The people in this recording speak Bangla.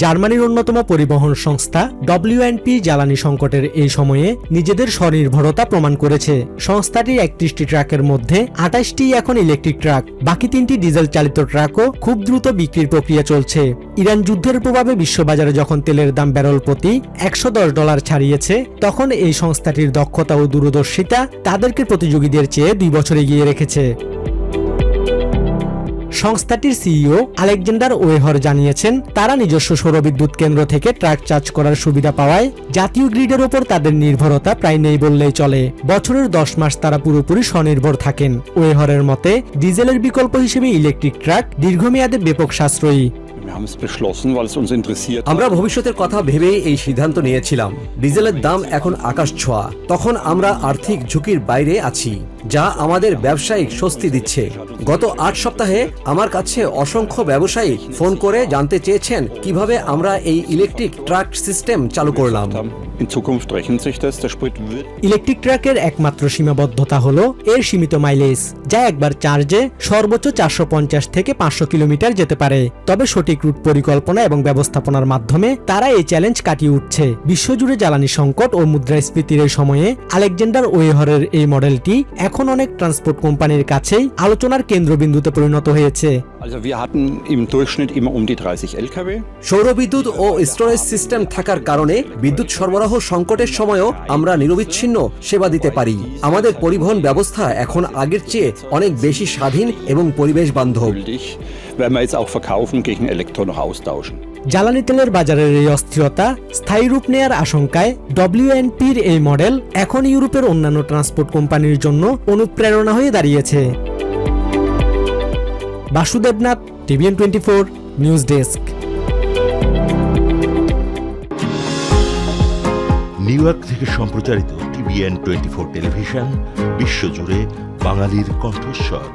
জার্মানির অন্যতম পরিবহন সংস্থা WNP জ্বালানি সংকটের এই সময়ে নিজেদের স্বনির্ভরতা প্রমাণ করেছে। সংস্থাটির 31টি ট্রাকের মধ্যে 28টি এখন ইলেকট্রিক ট্রাক, বাকি 3টি ডিজেল চালিত ট্রাকও খুব দ্রুত বিক্রির প্রক্রিয়া চলছে। ইরান যুদ্ধের প্রভাবে বিশ্ববাজারে যখন তেলের দাম ব্যারেল প্রতি $110 ছাড়িয়েছে, তখন এই সংস্থাটির দক্ষতা ও দূরদর্শিতা তাদেরকে প্রতিযোগীদের চেয়ে 2 বছর এগিয়ে রেখেছে। সংস্থাটির সিইও আলেকজান্ডার ওয়েহর জানিয়েছেন, তারা নিজস্ব সৌরবিদ্যুৎ কেন্দ্র থেকে ট্রাক চার্জ করার সুবিধা পাওয়ায় জাতীয় গ্রিডের ওপর তাদের নির্ভরতা প্রায় নেই বললেই চলে। বছরের 10 মাস তারা পুরোপুরি স্বনির্ভর থাকেন। ওয়েহরের মতে, ডিজেলের বিকল্প হিসেবে ইলেকট্রিক ট্রাক দীর্ঘমেয়াদে ব্যাপক সাশ্রয়ী। আমরা ভবিষ্যতের কথা ভেবেই এই সিদ্ধান্ত নিয়েছিলাম। ডিজেলের দাম এখন আকাশ ছোঁয়া, তখন আমরা আর্থিক ঝুঁকির বাইরে আছি, যা আমাদের ব্যবসায়িক স্বস্তি দিচ্ছে। গত 8 সপ্তাহে আমার কাছে অসংখ্য ব্যবসায়ী ফোন করে জানতে চেয়েছেন কিভাবে আমরা এই ইলেকট্রিক ট্রাক সিস্টেম চালু করলাম। ইলেকট্রিক ট্রাকের একমাত্র সীমাবদ্ধতা হলো এর সীমিত মাইলেজ, যা একবার চার্জে সর্বোচ্চ 450 থেকে 500 কিলোমিটার যেতে পারে। তবে সঠিক রুট পরিকল্পনা এবং ব্যবস্থাপনার মাধ্যমে তারা এই চ্যালেঞ্জ কাটিয়ে উঠছে। বিশ্বজুড়ে জ্বালানি সংকট ও মুদ্রাস্ফীতির এই সময়ে আলেকজান্ডার ওয়েহরের এই মডেলটি এখন অনেক ট্রান্সপোর্ট কোম্পানির কাছেই আলোচনার কেন্দ্রবিন্দুতে পরিণত হয়েছে। সৌরবিদ্যুৎ ও স্টোরেজ সিস্টেম থাকার কারণে বিদ্যুৎ সরবরাহ সংকটের সময়ও আমরা নিরবিচ্ছিন্ন সেবা দিতে পারি। আমাদের পরিবহন ব্যবস্থা এখন আগের চেয়ে অনেক বেশি স্বাধীন এবং পরিবেশ বান্ধব। জ্বালানি তেলের বাজারের এই অস্থিরতা স্থায়ী রূপ নেয়ার আশঙ্কায় WNP'র এই মডেল এখন ইউরোপের অন্যান্য ট্রান্সপোর্ট কোম্পানির জন্য অনুপ্রেরণা হয়ে দাঁড়িয়েছে। Basudebnath, TVN24 news desk. New York থেকে সম্প্রচারিত TVN24 টেলিভিশন বিশ্বজুড়ে বাঙালির কণ্ঠস্বর।